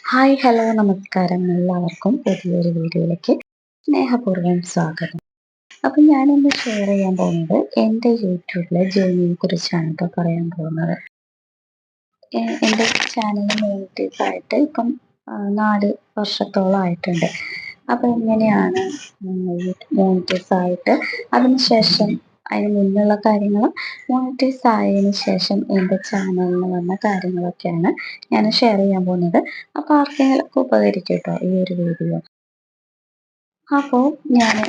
Hi hello നമസ്കാരം, എല്ലാവർക്കും പുതിയൊരു വീഡിയോയിലേക്ക് സ്നേഹപൂർവ്വം സ്വാഗതം. അപ്പം ഞാനിന്ന് ഷെയർ ചെയ്യാൻ പോകുന്നത് എൻ്റെ യൂട്യൂബിലെ ജേർണിയെ കുറിച്ചാണ് കേട്ടോ പറയാൻ പോകുന്നത്. എൻ്റെ ചാനൽ മോണിറ്റൈസ് ആയിട്ട് ഇപ്പം 4 വർഷത്തോളം ആയിട്ടുണ്ട്. അപ്പം എങ്ങനെയാണ് മോണിറ്റൈസ് ആയിട്ട് അതിനുശേഷം അതിന് മുന്നുള്ള കാര്യങ്ങളും മോണിറ്റൈസ് ആയതിനു ശേഷം എൻ്റെ ചാനലിൽ വന്ന കാര്യങ്ങളൊക്കെയാണ് ഞാൻ ഷെയർ ചെയ്യാൻ പോകുന്നത്. അപ്പോൾ ആർക്കെങ്കിലുമൊക്കെ ഉപകരിക്കും കേട്ടോ ഈ ഒരു വീഡിയോ. അപ്പോൾ ഞാൻ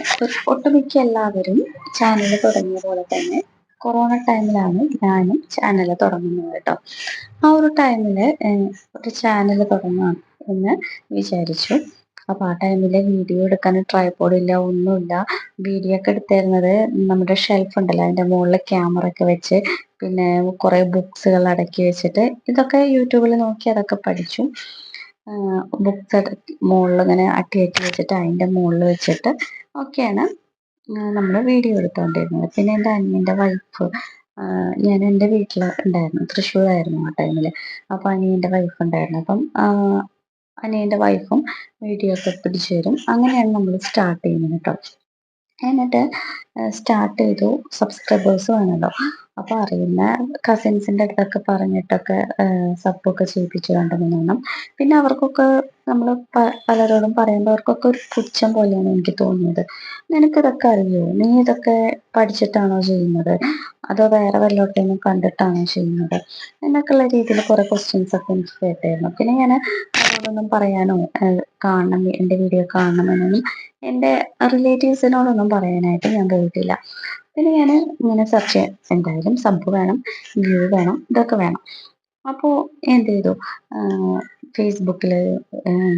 ഒട്ടുമിക്ക എല്ലാവരും ചാനൽ തുടങ്ങിയ പോലെ തന്നെ കൊറോണ ടൈമിലാണ് ഞാനും ചാനൽ തുടങ്ങുന്നത് കേട്ടോ. ആ ഒരു ടൈമിൽ ഒരു ചാനൽ തുടങ്ങാം എന്ന് വിചാരിച്ചു. അപ്പോൾ ആ ടൈമിൽ വീഡിയോ എടുക്കാൻ ട്രൈപോഡ് ഇല്ല, ഒന്നുമില്ല. വീഡിയോ ഒക്കെ എടുത്തിരുന്നത് നമ്മുടെ ഷെൽഫ് ഉണ്ടല്ലോ, അതിൻ്റെ മുകളിൽ ക്യാമറ ഒക്കെ വെച്ച്, പിന്നെ കുറേ ബുക്സുകൾ അടക്കി വെച്ചിട്ട്, ഇതൊക്കെ യൂട്യൂബിൽ നോക്കി അതൊക്കെ പഠിച്ചു. ബുക്സ് മുകളിൽ ഇങ്ങനെ അട്ടി വെച്ചിട്ട് അതിൻ്റെ മുകളിൽ വെച്ചിട്ട് ഒക്കെയാണ് നമ്മൾ വീഡിയോ എടുത്തുകൊണ്ടിരുന്നത്. പിന്നെ എൻ്റെ അനിയൻ്റെ വൈഫ്, ഞാൻ എൻ്റെ വീട്ടിൽ ഉണ്ടായിരുന്നു, തൃശ്ശൂരായിരുന്നു ആ ടൈമിൽ. അപ്പോൾ അനിയൻ്റെ വൈഫ് ഉണ്ടായിരുന്നു. അപ്പം അനിയൻ്റെ വൈഫും വീഡിയോ ഒക്കെ പിടിച്ചു തരും. അങ്ങനെയാണ് നമ്മൾ സ്റ്റാർട്ട് ചെയ്യുന്നത് കേട്ടോ. എന്നിട്ട് സ്റ്റാർട്ട് ചെയ്തു. സബ്സ്ക്രൈബേഴ്സ് വേണമല്ലോ. അപ്പോൾ അറിയുന്ന കസിൻസിൻ്റെ അടുത്തൊക്കെ പറഞ്ഞിട്ടൊക്കെ സബ്ബൊക്കെ ചെയ്യിപ്പിച്ചു 2-3 പിന്നെ അവർക്കൊക്കെ നമ്മൾ പലരോടും പറയുമ്പോൾ അവർക്കൊക്കെ ഒരു പുച്ഛം പോലെയാണ് എനിക്ക് തോന്നിയത്. നിനക്കിതൊക്കെ അറിയോ? നീ ഇതൊക്കെ പഠിച്ചിട്ടാണോ ചെയ്യുന്നത്? അതോ വേറെ വല്ലയിടത്തുനിന്നും കണ്ടിട്ടാണോ ചെയ്യുന്നത്? എന്നൊക്കെയുള്ള രീതിയിൽ കുറേ ക്വസ്റ്റ്യൻസ് ഒക്കെ എനിക്ക് കേട്ടായിരുന്നു. പിന്നെ ഞാൻ അവരോടൊന്നും പറയാനോ കാണണം, എൻ്റെ വീഡിയോ കാണണമെന്നൊന്നും എൻ്റെ റിലേറ്റീവ്സിനോടൊന്നും പറയാനായിട്ട് ഞാൻ പോയിട്ടില്ല. പിന്നെ ഞാൻ ഇങ്ങനെ സെർച്ച് ചെയ്യാം, എന്തായാലും സബ് വേണം, വ്യൂ വേണം, ഇതൊക്കെ വേണം. അപ്പോൾ എന്ത് ചെയ്തു, ഫേസ്ബുക്കിൽ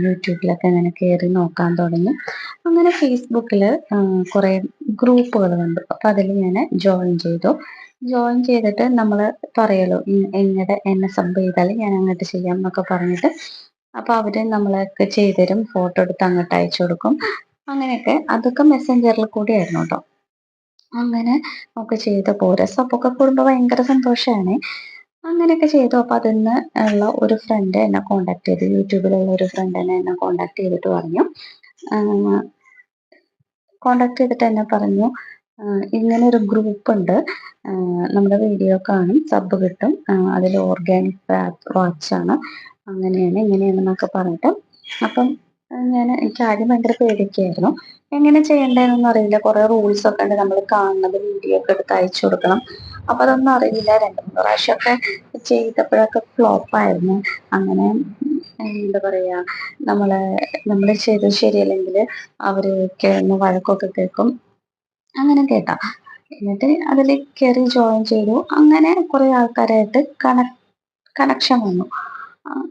യൂട്യൂബിലൊക്കെ അങ്ങനെ കയറി നോക്കാൻ തുടങ്ങി. അങ്ങനെ ഫേസ്ബുക്കിൽ കുറേ ഗ്രൂപ്പുകൾ കണ്ടു. അപ്പോൾ അതിൽ ഞാൻ ജോയിൻ ചെയ്തു. ജോയിൻ ചെയ്തിട്ട് നമ്മൾ പറയുമല്ലോ, എന്നെ സബ് ചെയ്താൽ ഞാൻ അങ്ങോട്ട് ചെയ്യാം എന്നൊക്കെ പറഞ്ഞിട്ട്. അപ്പോൾ അവർ നമ്മളൊക്കെ ചെയ്തുതരും, ഫോട്ടോ എടുത്ത് അങ്ങോട്ട് അയച്ചു കൊടുക്കും. അങ്ങനെയൊക്കെ അതൊക്കെ മെസ്സഞ്ചറിൽ കൂടി ആയിരുന്നു കേട്ടോ. അങ്ങനെ ഒക്കെ ചെയ്തപ്പോൾ രസമൊക്കെ കൂടുമ്പോൾ ഭയങ്കര സന്തോഷമാണ്. അങ്ങനെയൊക്കെ ചെയ്തു. അപ്പോൾ അതിൽ നിന്ന് ഉള്ള ഒരു ഫ്രണ്ട് എന്നെ കോണ്ടാക്ട് ചെയ്തു. യൂട്യൂബിലുള്ള ഒരു ഫ്രണ്ട് എന്നെ കോണ്ടാക്ട് ചെയ്തിട്ട് പറഞ്ഞു, കോണ്ടാക്ട് ചെയ്തിട്ട് എന്നെ പറഞ്ഞു, ഇങ്ങനെ ഒരു ഗ്രൂപ്പ് ഉണ്ട്, നമ്മുടെ വീഡിയോ കാണും, സബ് കിട്ടും, അതിൽ ഓർഗാനിക് വാച്ചാണ്, അങ്ങനെയാണ് ഇങ്ങനെയാണെന്നൊക്കെ പറഞ്ഞിട്ട്. അപ്പം എനിക്ക് ആദ്യം ഭയങ്കര പേടിയൊക്കെയായിരുന്നു. എങ്ങനെ ചെയ്യേണ്ടതെന്നൊന്നും അറിയില്ല. കുറേ റൂൾസ് ഒക്കെ ഉണ്ട്. നമ്മൾ കാണുന്നത് വീഡിയോ ഒക്കെ എടുത്ത് അയച്ചു കൊടുക്കണം. അപ്പം അതൊന്നും അറിയില്ല. 2-3 പ്രാവശ്യമൊക്കെ ചെയ്തപ്പോഴൊക്കെ ഫ്ലോപ്പായിരുന്നു. അങ്ങനെ എന്താ പറയുക, നമ്മൾ ചെയ്തത് ശരിയല്ലെങ്കിൽ അവരൊക്കെ വഴക്കൊക്കെ കേൾക്കും. അങ്ങനെ കേട്ടാ. എന്നിട്ട് അതിൽ കയറി ജോയിൻ ചെയ്തു. അങ്ങനെ കുറേ ആൾക്കാരായിട്ട് കണക്ഷൻ വന്നു.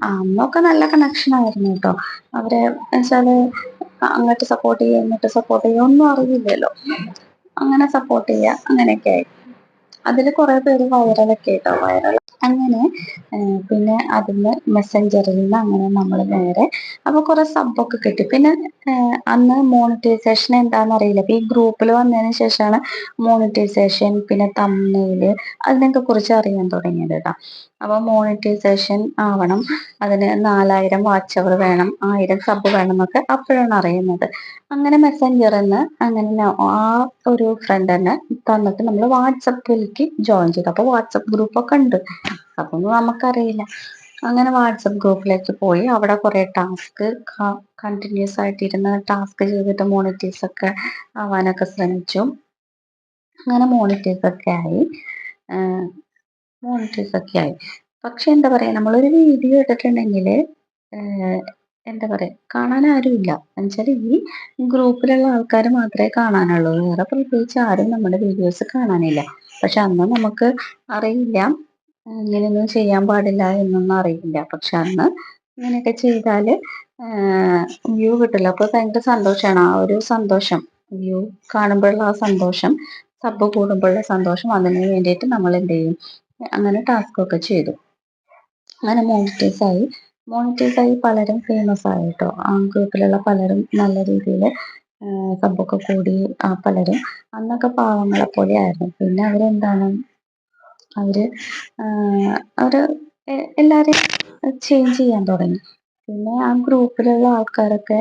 അന്നൊക്കെ നല്ല കണക്ഷൻ ആയിരുന്നു കേട്ടോ. അവരെ വെച്ചാൽ അങ്ങോട്ട് സപ്പോർട്ട് ചെയ്യുക, ഇങ്ങോട്ട് സപ്പോർട്ട് ചെയ്യുക, ഒന്നും അറിയില്ലല്ലോ. അങ്ങനെ സപ്പോർട്ട് ചെയ്യുക, അങ്ങനെയൊക്കെ ആയി. അതിൽ കുറേ പേര് വൈറലൊക്കെ കേട്ടോ. അങ്ങനെ പിന്നെ അതിന്ന് മെസ്സഞ്ചറിൽ നിന്ന് അങ്ങനെ നമ്മൾ നേരെ അപ്പോൾ കുറേ സബ്ബൊക്കെ കിട്ടി. പിന്നെ അന്ന് മോണിറ്റൈസേഷൻ എന്താണെന്ന് അറിയില്ല. അപ്പോൾ ഈ ഗ്രൂപ്പിൽ വന്നതിന് ശേഷമാണ് മോണിറ്റൈസേഷൻ, പിന്നെ തംബ്നെയിൽ, അതിനൊക്കെ കുറിച്ച് അറിയാൻ തുടങ്ങിയത് കേട്ടോ. അപ്പോൾ മോണിറ്റൈസേഷൻ ആവണം, അതിന് 4000 വാച്ച് അവർ വേണം, 1000 സബ് വേണം എന്നൊക്കെ അപ്പോഴാണ് അറിയുന്നത്. അങ്ങനെ മെസ്സഞ്ചറിൽ നിന്ന് അങ്ങനെ ആ ഒരു ഫ്രണ്ട് തന്നെ തന്നിട്ട് നമ്മൾ വാട്സപ്പിലേക്ക് ജോയിൻ ചെയ്തു. അപ്പോൾ വാട്സപ്പ് ഗ്രൂപ്പൊക്കെ ഉണ്ട്. അപ്പം നമുക്കറിയില്ല. അങ്ങനെ വാട്സപ്പ് ഗ്രൂപ്പിലേക്ക് പോയി. അവിടെ കുറേ ടാസ്ക് കണ്ടിന്യൂസ് ആയിട്ടിരുന്ന് ടാസ്ക് ചെയ്തിട്ട് മോണിറ്റൈസ് ഒക്കെ ആവാനൊക്കെ ശ്രമിച്ചു. അങ്ങനെ മോണിറ്റൈസ് ഒക്കെ ആയി. പക്ഷെ എന്താ പറയുക, നമ്മളൊരു വീഡിയോ ഇട്ടിട്ടുണ്ടെങ്കിൽ എന്താ പറയുക, കാണാൻ ആരുമില്ല. എന്നുവെച്ചാൽ ഈ ഗ്രൂപ്പിലുള്ള ആൾക്കാർ മാത്രമേ കാണാനുള്ളൂ. വേറെ പ്രത്യേകിച്ച് ആരും നമ്മുടെ വീഡിയോസ് കാണാനില്ല. പക്ഷെ അന്ന് നമുക്ക് അറിയില്ല, ഇങ്ങനെയൊന്നും ചെയ്യാൻ പാടില്ല എന്നൊന്നും അറിയില്ല. പക്ഷെ അന്ന് ഇങ്ങനെയൊക്കെ ചെയ്താൽ വ്യൂ കിട്ടില്ല. അപ്പോൾ ഭയങ്കര സന്തോഷമാണ്. ആ ഒരു സന്തോഷം, വ്യൂ കാണുമ്പോഴുള്ള ആ സന്തോഷം, സബ് കൂടുമ്പോഴുള്ള സന്തോഷം, അതിന് വേണ്ടിയിട്ട് നമ്മൾ എന്ത് ചെയ്യും, അങ്ങനെ ടാസ്ക് ഒക്കെ ചെയ്തു. അങ്ങനെ മോണിറ്റൈസ് ആയി പലരും ഫേമസ് ആയി കേട്ടോ. ആ ഗ്രൂപ്പിലുള്ള പലരും നല്ല രീതിയിൽ സബ്ബൊക്കെ കൂടി. പലരും അന്നൊക്കെ പാവങ്ങളെ പോലെ ആയിരുന്നു. പിന്നെ അവരെന്താണ്, അവര് എല്ലാവരെയും ചേഞ്ച് ചെയ്യാൻ തുടങ്ങി. പിന്നെ ആ ഗ്രൂപ്പിലുള്ള ആൾക്കാരൊക്കെ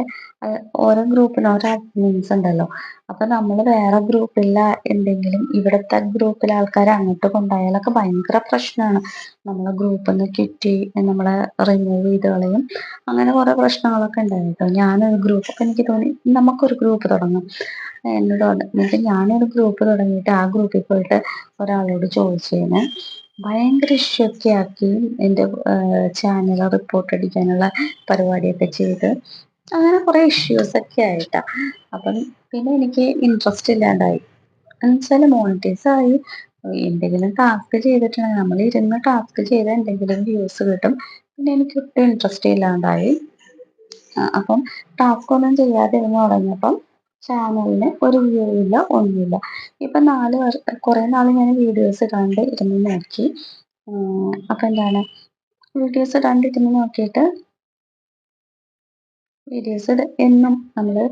ഓരോ ഗ്രൂപ്പിന് ഓരോ അഡ്മിൻസ് ഉണ്ടല്ലോ. അപ്പൊ നമ്മൾ വേറെ ഗ്രൂപ്പില്ല എന്തെങ്കിലും ഇവിടത്തെ ഗ്രൂപ്പിലെ ആൾക്കാരെ അങ്ങോട്ട് കൊണ്ടുപോയാലൊക്കെ ഭയങ്കര പ്രശ്നമാണ്. നമ്മളെ ഗ്രൂപ്പിൽ നിന്ന് കിറ്റി നമ്മളെ റിമൂവ് ചെയ്ത് കളയും. അങ്ങനെ കുറെ പ്രശ്നങ്ങളൊക്കെ ഉണ്ടായിട്ടോ. ഞാനൊരു ഗ്രൂപ്പ്, അപ്പൊ എനിക്ക് തോന്നി നമുക്കൊരു ഗ്രൂപ്പ് തുടങ്ങാം എന്നിട്ട് ഞാനൊരു ഗ്രൂപ്പ് തുടങ്ങിയിട്ട് ആ ഗ്രൂപ്പിൽ പോയിട്ട് ഒരാളോട് ചോദിച്ചതിന് ഭയങ്കര ഇഷ്യൂ ഒക്കെ ആക്കി എൻ്റെ ചാനൽ റിപ്പോർട്ട് അടിക്കാനുള്ള പരിപാടിയൊക്കെ ചെയ്ത് അങ്ങനെ കുറെ ഇഷ്യൂസ് ഒക്കെ ആയിട്ടാ. അപ്പം പിന്നെ എനിക്ക് ഇൻട്രസ്റ്റ് ഇല്ലാണ്ടായി. എന്നുവെച്ചാല് മോണിറ്റൈസ് ആയി എന്തെങ്കിലും ടാസ്ക് ചെയ്തിട്ടുണ്ടെങ്കിൽ നമ്മൾ ഇരുന്ന് ടാസ്ക് ചെയ്ത് എന്തെങ്കിലും വ്യൂസ് കിട്ടും. പിന്നെ എനിക്ക് ഒട്ടും ഇൻട്രസ്റ്റ് ഇല്ലാണ്ടായി. അപ്പം ടാസ്ക് ഒന്നും ചെയ്യാതിരുന്ന് തുടങ്ങിയപ്പം ചാനലിന് ഒരു വ്യൂ ഇല്ല, ഒന്നുമില്ല. ഇപ്പൊ കുറെ നാൾ ഞാൻ വീഡിയോസ് കണ്ട് ഇരുന്ന് നോക്കി. അപ്പൊ എന്താണ് വീഡിയോസ് കണ്ടിരുന്ന് നോക്കിയിട്ട് വീഡിയോസ് എന്നും നമ്മള്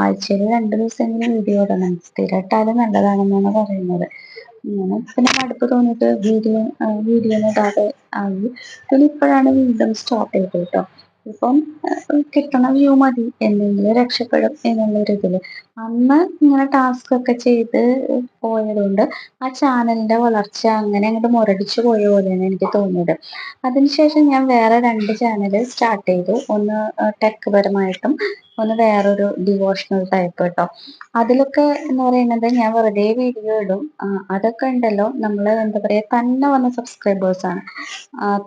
ആഴ്ചയിൽ 2 ദിവസമെങ്കിലും വീഡിയോ ഇടണം. സ്ഥിരമിട്ടാലും നല്ലതാണെന്നാണ് പറയുന്നത്. അങ്ങനെ പിന്നെ മടുപ്പ് തോന്നിയിട്ട് വീഡിയോ ഇടാതെ ആയി. പിന്നെ ഇപ്പോഴാണ് വീണ്ടും സ്റ്റാർട്ട് ചെയ്തത് കേട്ടോ. ഇപ്പം കിട്ടണ വ്യൂ മതി, എന്തെങ്കിലും രക്ഷപ്പെടും എന്നുള്ളൊരിതില് അന്ന് ഇങ്ങനെ ടാസ്ക് ഒക്കെ ചെയ്ത് പോയതുകൊണ്ട് ആ ചാനലിന്റെ വളർച്ച അങ്ങനെ അങ്ങോട്ട് മുരടിച്ചു പോയ പോലെയാണ് എനിക്ക് തോന്നിയത്. അതിനുശേഷം ഞാൻ വേറെ 2 ചാനൽ സ്റ്റാർട്ട് ചെയ്തു. ഒന്ന് ടെക് പരമായിട്ടും ഒന്ന് വേറൊരു ഡിവോഷണൽ ടൈപ്പ് കേട്ടോ. അതിലൊക്കെ എന്ന് പറയുന്നത് ഞാൻ വെറുതെ വീഡിയോ ഇടും. അതൊക്കെ ഉണ്ടല്ലോ നമ്മള് എന്താ പറയാ തന്നെ വന്ന സബ്സ്ക്രൈബേഴ്സ് ആണ്,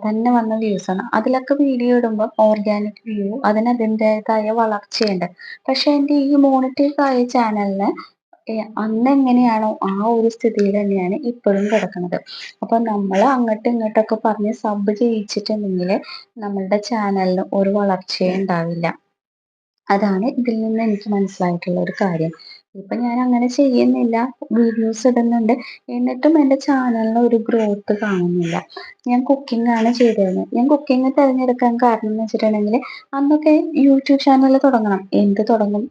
തന്നെ വന്ന വ്യൂസ് ആണ്. അതിലൊക്കെ വീഡിയോ ഇടുമ്പോൾ ഓർഗാനിക് വ്യൂ അതിൻ്റെതായ വളർച്ചയുണ്ട്. പക്ഷെ എൻ്റെ ഈ മോണിറ്റൈസ് ആയ ചാനലിന് അന്ന് എങ്ങനെയാണോ ആ ഒരു സ്ഥിതിയിൽ തന്നെയാണ് ഇപ്പോഴും കിടക്കുന്നത്. അപ്പൊ നമ്മൾ അങ്ങോട്ടും ഇങ്ങോട്ടൊക്കെ പറഞ്ഞ് സബ് ചെയ്യിച്ചിട്ടുണ്ടെങ്കിൽ നമ്മളുടെ ചാനലിന് ഒരു വളർച്ചയും ഉണ്ടാവില്ല. അതാണ് ഇതിൽ നിന്ന് എനിക്ക് മനസ്സിലായിട്ടുള്ള ഒരു കാര്യം. ഇപ്പൊ ഞാൻ അങ്ങനെ ചെയ്യുന്നില്ല, വീഡിയോസ് ഇടുന്നുണ്ട്, എന്നിട്ടും എന്റെ ചാനലിന് ഒരു ഗ്രോത്ത് കാണുന്നില്ല. ഞാൻ കുക്കിംഗ് ആണ് ചെയ്തിരുന്നത്. ഞാൻ കുക്കിംഗ് തിരഞ്ഞെടുക്കാൻ കാരണം എന്ന് വെച്ചിട്ടുണ്ടെങ്കിൽ അന്നൊക്കെ യൂട്യൂബ് ചാനൽ തുടങ്ങണം, എന്ത് തുടങ്ങും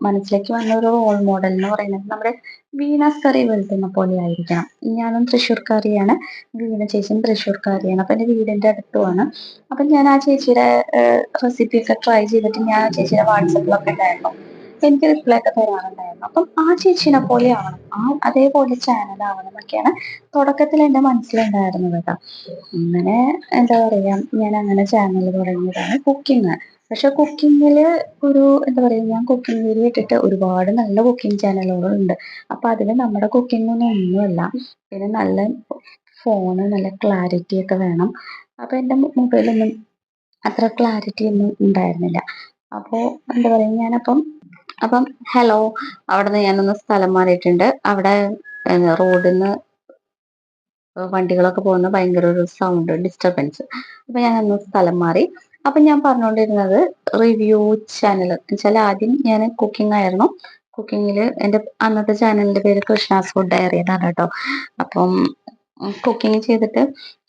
മനസ്സിലേക്ക് വന്ന ഒരു റോൾ മോഡൽ എന്ന് പറയുന്നത് നമ്മുടെ വീണാസ് കറി വെളുത്തുന്ന പോലെ ആയിരിക്കണം. ഞാനും തൃശ്ശൂർക്കാരിയാണ്, വീണ ചേച്ചിയും തൃശ്ശൂർക്കാരിയാണ്. അപ്പൊ എന്റെ വീടിന്റെ അടുത്തുമാണ്. അപ്പൊ ഞാൻ ആ ചേച്ചിയുടെ റെസിപ്പി ഒക്കെ ട്രൈ ചെയ്തിട്ട് ഞാൻ ആ ചേച്ചിയുടെ വാട്സപ്പിലൊക്കെ ഉണ്ടായിരുന്നു. എനിക്ക് റിപ്ലൈ ഒക്കെ തരാറുണ്ടായിരുന്നു. അപ്പം ആ ചേച്ചിനെ പോലെ ആവണം, അതേപോലെ ചാനൽ ആവണം എന്നൊക്കെയാണ് തുടക്കത്തിൽ എന്റെ മനസ്സിലുണ്ടായിരുന്നത് കേട്ടോ. അങ്ങനെ എന്താ പറയാ, ഞാൻ അങ്ങനെ ചാനൽ തുടങ്ങിയതാണ് കുക്കിംഗ്. പക്ഷെ കുക്കിങ്ങില് എന്താ പറയാ, ഞാൻ കുക്കിംഗ് വീഡിയോ ഇട്ടിട്ട് ഒരുപാട് നല്ല കുക്കിംഗ് ചാനലുകളുണ്ട്. അപ്പൊ അതില് നമ്മുടെ കുക്കിംഗ് ഒന്നുമല്ല. പിന്നെ നല്ല ഫോണ്, നല്ല ക്ലാരിറ്റി ഒക്കെ വേണം. അപ്പൊ എന്റെ മൊബൈലൊന്നും അത്ര ക്ലാരിറ്റി ഒന്നും ഉണ്ടായിരുന്നില്ല. അപ്പോ എന്താ പറയാ, അപ്പം ഹലോ, അവിടുന്ന് ഞാനൊന്ന് സ്ഥലം മാറിയിട്ടുണ്ട്. അവിടെ റോഡിന്ന് വണ്ടികളൊക്കെ പോകുന്ന ഭയങ്കര ഒരു സൗണ്ട് ഡിസ്റ്റർബൻസ്. അപ്പൊ ഞാനൊന്ന് സ്ഥലം മാറി. അപ്പൊ ഞാൻ പറഞ്ഞുകൊണ്ടിരുന്നത് റിവ്യൂ ചാനൽ വെച്ചാൽ ആദ്യം ഞാൻ കുക്കിംഗ് ആയിരുന്നു. കുക്കിങ്ങില് എന്റെ അന്നത്തെ ചാനലിന്റെ പേര് കൃഷ്ണാസ് ഫുഡ് ഡയറി എന്നാണ് കേട്ടോ. അപ്പം കുക്കിംഗ് ചെയ്തിട്ട്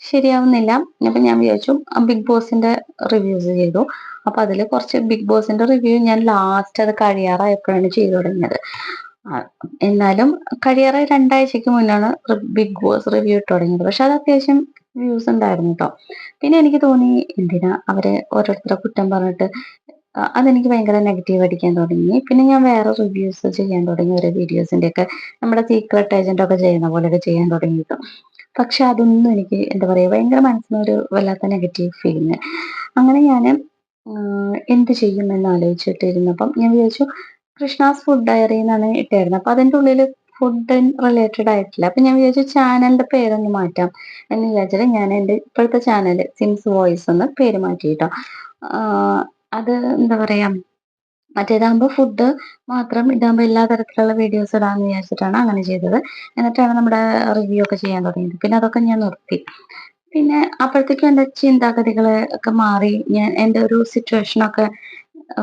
ശരിയാവുന്നില്ല. അപ്പൊ ഞാൻ വിചാരിച്ചു ബിഗ് ബോസിന്റെ റിവ്യൂസ് ചെയ്തു. അപ്പൊ അതില് കുറച്ച് ബിഗ് ബോസിന്റെ റിവ്യൂ ഞാൻ ലാസ്റ്റ് അത് കഴിയാറായപ്പോഴാണ് ചെയ്തു തുടങ്ങിയത്. എന്നാലും കഴിയാറ് 2 ആഴ്ചക്ക് മുന്നാണ് ബിഗ് ബോസ് റിവ്യൂ ഇട്ട് തുടങ്ങിയത്. പക്ഷെ അത് അത്യാവശ്യം വ്യൂസ് ഉണ്ടായിരുന്നു കേട്ടോ. പിന്നെ എനിക്ക് തോന്നി എന്തിനാ അവരെ ഓരോരുത്തരെ കുറ്റം പറഞ്ഞിട്ട്, അതെനിക്ക് ഭയങ്കര നെഗറ്റീവ് അടിക്കാൻ തുടങ്ങി. പിന്നെ ഞാൻ വേറെ റിവ്യൂസ് ചെയ്യാൻ തുടങ്ങി, ഓരോ വീഡിയോസിന്റെ ഒക്കെ നമ്മുടെ സീക്രട്ട് ഏജന്റ് ഒക്കെ ചെയ്യുന്ന പോലെയൊക്കെ ചെയ്യാൻ തുടങ്ങിയിട്ടു. പക്ഷെ അതൊന്നും എനിക്ക് എന്താ പറയാ, ഭയങ്കര മനസ്സിനൊരു വല്ലാത്ത നെഗറ്റീവ് ഫീലിങ്. അങ്ങനെ ഞാൻ എന്ത് ചെയ്യും എന്ന് ആലോചിച്ചിട്ടിരുന്നപ്പം ഞാൻ വിചാരിച്ചു കൃഷ്ണാസ് ഫുഡ് ഡയറി എന്നാണ് ഇട്ടായിരുന്നത്. അപ്പൊ അതിന്റെ ഉള്ളില് ഫുഡ് റിലേറ്റഡ് ആയിട്ടില്ല. അപ്പൊ ഞാൻ വിചാരിച്ചു ചാനലിന്റെ പേരൊന്ന് മാറ്റാം എന്ന് വിചാരിച്ചിട്ട് ഞാൻ എന്റെ ഇപ്പോഴത്തെ ചാനൽ സിംസ് വോയിസ് എന്ന് പേര് മാറ്റിയിട്ടോ. അത് എന്താ പറയാ, മറ്റേതാകുമ്പോൾ ഫുഡ് മാത്രം, ഇതാകുമ്പോൾ എല്ലാ തരത്തിലുള്ള വീഡിയോസ് ഇടാന്ന് വിചാരിച്ചിട്ടാണ് അങ്ങനെ ചെയ്തത്. എന്നിട്ടാണ് നമ്മുടെ റിവ്യൂ ഒക്കെ ചെയ്യാൻ തുടങ്ങിയത്. പിന്നെ അതൊക്കെ ഞാൻ നിർത്തി. പിന്നെ അപ്പോഴത്തേക്കും എന്റെ ചിന്താഗതികള് ഒക്കെ മാറി. എന്റെ ഒരു സിറ്റുവേഷനൊക്കെ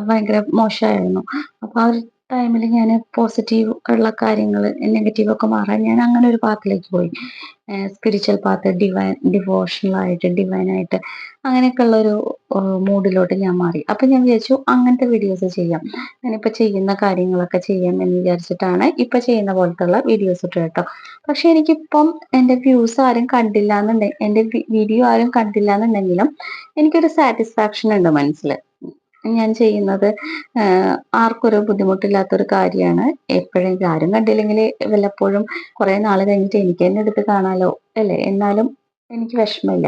ഭയങ്കര മോശമായിരുന്നു. അപ്പൊ ആ ഒരു ടൈമിൽ ഞാൻ പോസിറ്റീവ് ഉള്ള കാര്യങ്ങൾ നെഗറ്റീവ് ഒക്കെ മാറാൻ ഞാൻ അങ്ങനെ ഒരു പാത്തിലേക്ക് പോയി. സ്പിരിച്വൽ പാത്ത്, ഡിവോഷണൽ ആയിട്ട്, ഡിവൈനായിട്ട് അങ്ങനെയൊക്കെ ഉള്ള ഒരു മൂഡിലോട്ട് ഞാൻ മാറി. അപ്പൊ ഞാൻ വിചാരിച്ചു അങ്ങനത്തെ വീഡിയോസ് ചെയ്യാം. ഞാനിപ്പോ ചെയ്യുന്ന കാര്യങ്ങളൊക്കെ ചെയ്യാം എന്ന് വിചാരിച്ചിട്ടാണ് ഇപ്പൊ ചെയ്യുന്ന പോലത്തുള്ള വീഡിയോസ് ഇട്ടു കേട്ടോ. പക്ഷെ എനിക്കിപ്പം എന്റെ വ്യൂസ് ആരും കണ്ടില്ല എന്നുണ്ടെങ്കിൽ, എന്റെ വീഡിയോ ആരും കണ്ടില്ല എന്നുണ്ടെങ്കിലും എനിക്കൊരു സാറ്റിസ്ഫാക്ഷൻ ഉണ്ട് മനസ്സിൽ. ഞാൻ ചെയ്യുന്നത് ആർക്കൊരു ബുദ്ധിമുട്ടില്ലാത്തൊരു കാര്യമാണ്. എപ്പോഴെങ്കിലും ആരും കണ്ടില്ലെങ്കിൽ വല്ലപ്പോഴും കുറെ നാൾ കഴിഞ്ഞിട്ട് എനിക്ക് തന്നെ എടുത്ത് കാണാലോ അല്ലേ? എന്നാലും എനിക്ക് വിഷമമില്ല.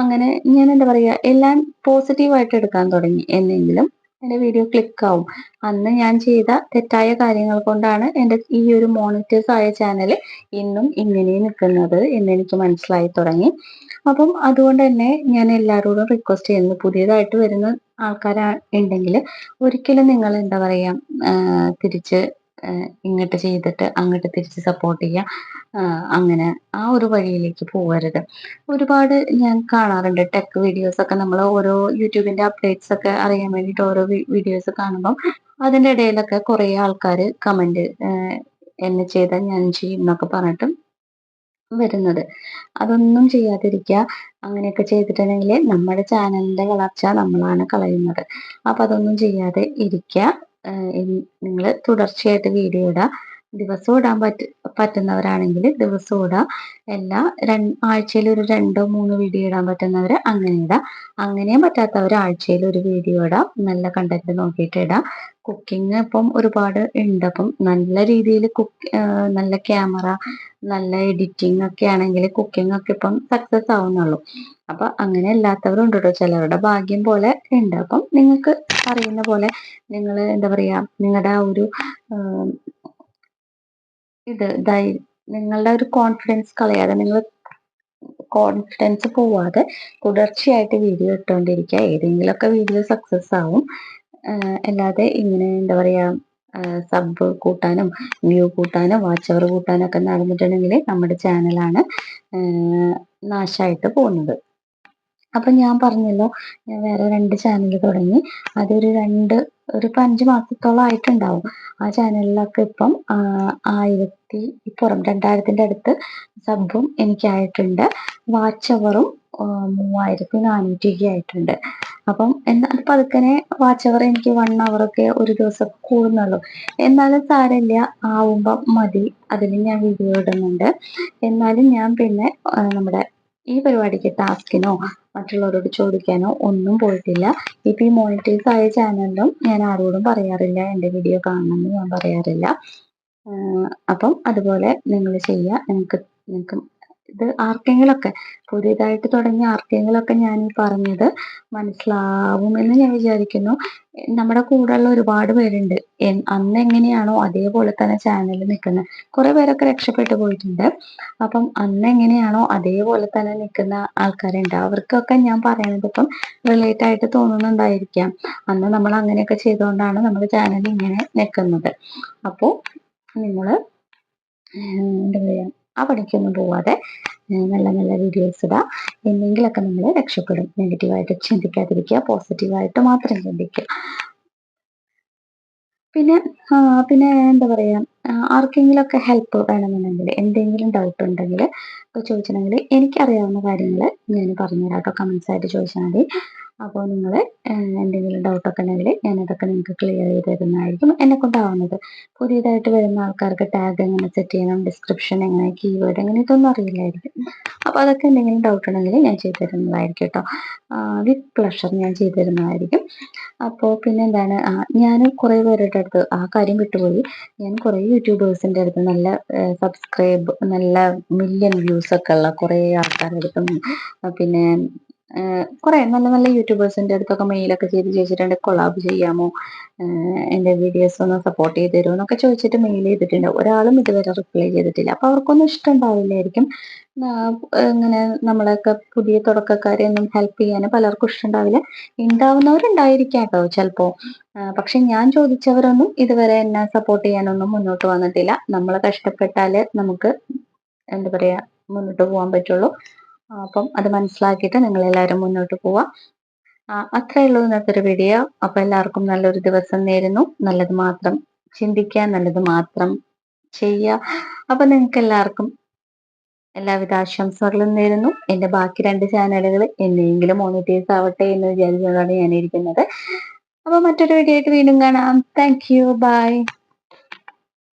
അങ്ങനെ ഞാൻ എന്താ പറയാ, എല്ലാം പോസിറ്റീവായിട്ട് എടുക്കാൻ തുടങ്ങി എന്നെങ്കിലും എന്റെ വീഡിയോ ക്ലിക്ക് ആവും. അന്ന് ഞാൻ ചെയ്ത തെറ്റായ കാര്യങ്ങൾ കൊണ്ടാണ് എന്റെ ഈ ഒരു മോണിറ്റൈസ് ആയ ചാനൽ ഇന്നും ഇങ്ങനെ നിൽക്കുന്നത് എന്ന് എനിക്ക് മനസ്സിലായി തുടങ്ങി. അപ്പം അതുകൊണ്ട് തന്നെ ഞാൻ എല്ലാവരോടും റിക്വസ്റ്റ് ചെയ്യുന്നു, പുതിയതായിട്ട് വരുന്ന ആൾക്കാർ ഉണ്ടെങ്കിൽ ഒരിക്കലും നിങ്ങൾ എന്താ പറയാ, തിരിച്ച് ഇങ്ങോട്ട് ചെയ്തിട്ട് അങ്ങോട്ട് തിരിച്ച് സപ്പോർട്ട് ചെയ്യുക, അങ്ങനെ ആ ഒരു വഴിയിലേക്ക് പോകരുത്. ഒരുപാട് ഞാൻ കാണാറുണ്ട് ടെക് വീഡിയോസ് ഒക്കെ, നമ്മൾ ഓരോ യൂട്യൂബിന്റെ അപ്ഡേറ്റ്സ് ഒക്കെ അറിയാൻ വേണ്ടിയിട്ട് ഓരോ വീഡിയോസ് കാണുമ്പം അതിന്റെ ഇടയിലൊക്കെ കുറെ ആൾക്കാർ കമന്റ് എന്നെ ചെയ്താൽ ഞാൻ ചെയ്യും എന്നൊക്കെ പറഞ്ഞിട്ട് വരുന്നത്. അതൊന്നും ചെയ്യാതിരിക്കുക. അങ്ങനെയൊക്കെ ചെയ്തിട്ടുണ്ടെങ്കിൽ നമ്മുടെ ചാനലിന്റെ വളർച്ച നമ്മളാണ് കളയുന്നത്. അപ്പൊ അതൊന്നും ചെയ്യാതെ ഇരിക്കുക. നിങ്ങൾ തുടർച്ചയായിട്ട് വീഡിയോ ഇടുക. ദിവസവും ഇടാൻ പറ്റുന്നവരാണെങ്കിൽ ദിവസവും ഇടുക. എല്ലാ ആഴ്ചയിൽ ഒരു 2-3 വീഡിയോ ഇടാൻ പറ്റുന്നവര് അങ്ങനെ ഇടാം. അങ്ങനെയും പറ്റാത്തവർ ആഴ്ചയിൽ ഒരു വീഡിയോ ഇടാം. നല്ല കണ്ടന്റ് നോക്കിയിട്ട് ഇടാം. കുക്കിംഗ് ഇപ്പം ഒരുപാട് ഉണ്ട്. അപ്പം നല്ല രീതിയിൽ നല്ല ക്യാമറ, നല്ല എഡിറ്റിംഗ് ഒക്കെ ആണെങ്കിൽ കുക്കിംഗ് ഒക്കെ ഇപ്പം സക്സസ് ആവുന്നുള്ളൂ. അപ്പൊ അങ്ങനെ അല്ലാത്തവരും ഉണ്ട് കേട്ടോ. ചിലരുടെ ഭാഗ്യം പോലെ ഉണ്ട്. അപ്പം നിങ്ങൾക്ക് അറിയുന്ന പോലെ നിങ്ങൾ എന്താ പറയാ, നിങ്ങളുടെ ആ ഒരു നിങ്ങളുടെ ഒരു കോൺഫിഡൻസ് കളയാതെ, നിങ്ങൾ കോൺഫിഡൻസ് പോവാതെ തുടർച്ചയായിട്ട് വീഡിയോ ഇട്ടുകൊണ്ടിരിക്കുക. ഏതെങ്കിലുമൊക്കെ വീഡിയോ സക്സസ് ആവും. അല്ലാതെ ഇങ്ങനെ എന്താ പറയാ, സബ് കൂട്ടാനും വ്യൂ കൂട്ടാനും വാച്ച് അവർ കൂട്ടാനും ഒക്കെ നടന്നിട്ടുണ്ടെങ്കിൽ നമ്മുടെ ചാനലാണ് നാശമായിട്ട് പോകുന്നത്. അപ്പൊ ഞാൻ പറഞ്ഞല്ലോ, ഞാൻ വേറെ 2 ചാനൽ തുടങ്ങി. അതൊരു 5 മാസത്തോളം ആയിട്ടുണ്ടാവും. ആ ചാനലിലൊക്കെ ഇപ്പം 2000 അടുത്ത് സബും എനിക്കായിട്ടുണ്ട്. വാച്ച് അവറും 3400 ആയിട്ടുണ്ട്. അപ്പം എന്നാൽ പതുക്കനെ വാച്ച് അവർ എനിക്ക് 1 അവറൊക്കെ ഒരു ദിവസം കൂടുന്നുള്ളൂ. എന്നാലും സാരമില്ല, ആവുമ്പം മതി. അതിന് ഞാൻ വീഡിയോ ഇടുന്നുണ്ട്. എന്നാലും ഞാൻ പിന്നെ നമ്മുടെ ഈ പരിപാടിക്ക് ടാസ്കിനോ മറ്റുള്ളവരോട് ചോദിക്കാനോ ഒന്നും പോയിട്ടില്ല. ഇപ്പൊ ഈ മോണിറ്റൈസ് ആയ ചാനലിലും ഞാൻ ആരോടും പറയാറില്ല എന്റെ വീഡിയോ കാണണമെന്ന് ഞാൻ പറയാറില്ല. അപ്പം അതുപോലെ നിങ്ങൾ ചെയ്യുക. നിങ്ങൾക്ക് ഇത് ആർക്കെങ്കിലൊക്കെ പുതിയതായിട്ട് തുടങ്ങിയ ആർക്കെങ്കിലൊക്കെ ഞാൻ ഈ പറഞ്ഞത് മനസ്സിലാവുമെന്ന് ഞാൻ വിചാരിക്കുന്നു. നമ്മുടെ കൂടെയുള്ള ഒരുപാട് പേരുണ്ട്. അന്ന് എങ്ങനെയാണോ അതേപോലെ തന്നെ ചാനലിൽ നിൽക്കുന്നത്. കുറെ പേരൊക്കെ രക്ഷപ്പെട്ടു പോയിട്ടുണ്ട്. അപ്പം അന്ന് എങ്ങനെയാണോ അതേപോലെ തന്നെ നിൽക്കുന്ന ആൾക്കാരുണ്ട്. അവർക്കൊക്കെ ഞാൻ പറയണത് ഇപ്പം റിലേറ്റ് ആയിട്ട് തോന്നുന്നുണ്ടായിരിക്കാം. അന്ന് നമ്മൾ അങ്ങനെയൊക്കെ ചെയ്തുകൊണ്ടാണ് നമ്മുടെ ചാനൽ ഇങ്ങനെ നിൽക്കുന്നത്. അപ്പോൾ നിങ്ങൾ എന്താ പറയാ, ആ പണിക്കൊന്നും പോവാതെ നല്ല നല്ല വീഡിയോസ് ഇടുക. എന്തെങ്കിലുമൊക്കെ നമ്മൾ രക്ഷപ്പെടും. നെഗറ്റീവായിട്ട് ചിന്തിക്കാതിരിക്കുക, പോസിറ്റീവായിട്ട് മാത്രം ചിന്തിക്കുക. പിന്നെ എന്താ പറയാ, ആർക്കെങ്കിലുമൊക്കെ ഹെൽപ്പ് വേണമെന്നുണ്ടെങ്കിൽ, എന്തെങ്കിലും ഡൗട്ട് ഉണ്ടെങ്കിൽ ചോദിച്ചിട്ടുണ്ടെങ്കിൽ എനിക്കറിയാവുന്ന കാര്യങ്ങൾ ഞാൻ പറഞ്ഞുതരാം കേട്ടോ. കമൻസ് ആയിട്ട് ചോദിച്ചാൽ മതി. അപ്പോൾ നിങ്ങൾ എന്തെങ്കിലും ഡൗട്ടൊക്കെ ഉണ്ടെങ്കിൽ ഞാനതൊക്കെ നിങ്ങൾക്ക് ക്ലിയർ ചെയ്ത് തരുന്നതായിരിക്കും എന്നെ കൊണ്ടാവുന്നത്. പുതിയതായിട്ട് വരുന്ന ആൾക്കാർക്ക് ടാഗ് എങ്ങനെ സെറ്റ് ചെയ്യണം, ഡിസ്ക്രിപ്ഷൻ എങ്ങനെ, കീവേഡ് എങ്ങനെ, ഇതൊന്നും അറിയില്ലായിരിക്കും. അപ്പോൾ അതൊക്കെ എന്തെങ്കിലും ഡൗട്ട് ഉണ്ടെങ്കിൽ ഞാൻ ചെയ്തു തരുന്നതായിരിക്കും കേട്ടോ. വിത്ത് പ്ലഷർ ഞാൻ ചെയ്തു തരുന്നതായിരിക്കും. അപ്പോൾ പിന്നെ എന്താണ്, ഞാൻ കുറേ പേരുടെ അടുത്ത് ആ കാര്യം വിട്ടുപോയി. ഞാൻ കുറേ യൂട്യൂബേഴ്സിൻ്റെ അടുത്ത് നല്ല സബ്സ്ക്രൈബ്, നല്ല മില്യൺ വ്യൂസ് ഒക്കെ ഉള്ള കുറേ ആൾക്കാരുടെ അടുത്തും പിന്നെ കുറെ നല്ല നല്ല യൂട്യൂബേഴ്സിൻ്റെ അടുത്തൊക്കെ മെയിലൊക്കെ ചെയ്ത് ചോദിച്ചിട്ടുണ്ട്, കൊളാബ് ചെയ്യാമോ, എൻ്റെ വീഡിയോസ് ഒന്ന് സപ്പോർട്ട് ചെയ്ത് തരുമോ എന്നൊക്കെ ചോദിച്ചിട്ട് മെയിൽ ചെയ്തിട്ടുണ്ട്. ഒരാളും ഇതുവരെ റിപ്ലൈ ചെയ്തിട്ടില്ല. അപ്പൊ അവർക്കൊന്നും ഇഷ്ടമുണ്ടാവില്ലായിരിക്കും. ഇങ്ങനെ നമ്മളൊക്കെ പുതിയ തുടക്കക്കാരെ ഒന്നും ഹെൽപ്പ് ചെയ്യാൻ പലർക്കും ഇഷ്ടമുണ്ടാവില്ല. ഉണ്ടാവുന്നവരുണ്ടായിരിക്കാം കേട്ടോ ചിലപ്പോ. പക്ഷെ ഞാൻ ചോദിച്ചവരൊന്നും ഇതുവരെ എന്നെ സപ്പോർട്ട് ചെയ്യാനൊന്നും മുന്നോട്ട് വന്നിട്ടില്ല. നമ്മൾ കഷ്ടപ്പെട്ടാല് നമുക്ക് എന്താ പറയാ മുന്നോട്ട് പോകാൻ പറ്റുള്ളൂ. അപ്പം അത് മനസ്സിലാക്കിയിട്ട് നിങ്ങൾ എല്ലാവരും മുന്നോട്ട് പോവാ. അത്രേ ഉള്ളൂ ഇന്നത്തെ ഒരു വീഡിയോ. അപ്പൊ എല്ലാവർക്കും നല്ലൊരു ദിവസം നേരുന്നു. നല്ലത് മാത്രം ചിന്തിക്കാൻ നല്ലത് മാത്രം ചെയ്യുക. അപ്പൊ നിങ്ങൾക്ക് എല്ലാവർക്കും എല്ലാവിധ ആശംസകളും നേരുന്നു. എന്റെ ബാക്കി 2 ചാനലുകൾ എന്നെങ്കിലും മോണിറ്റൈസ് ആവട്ടെ എന്ന് വിചാരിച്ചുകൊണ്ടാണ് ഞാൻ ഇരിക്കുന്നത്. അപ്പൊ മറ്റൊരു വീഡിയോ ആയിട്ട് വീണ്ടും കാണാം. Thank you. ബൈ.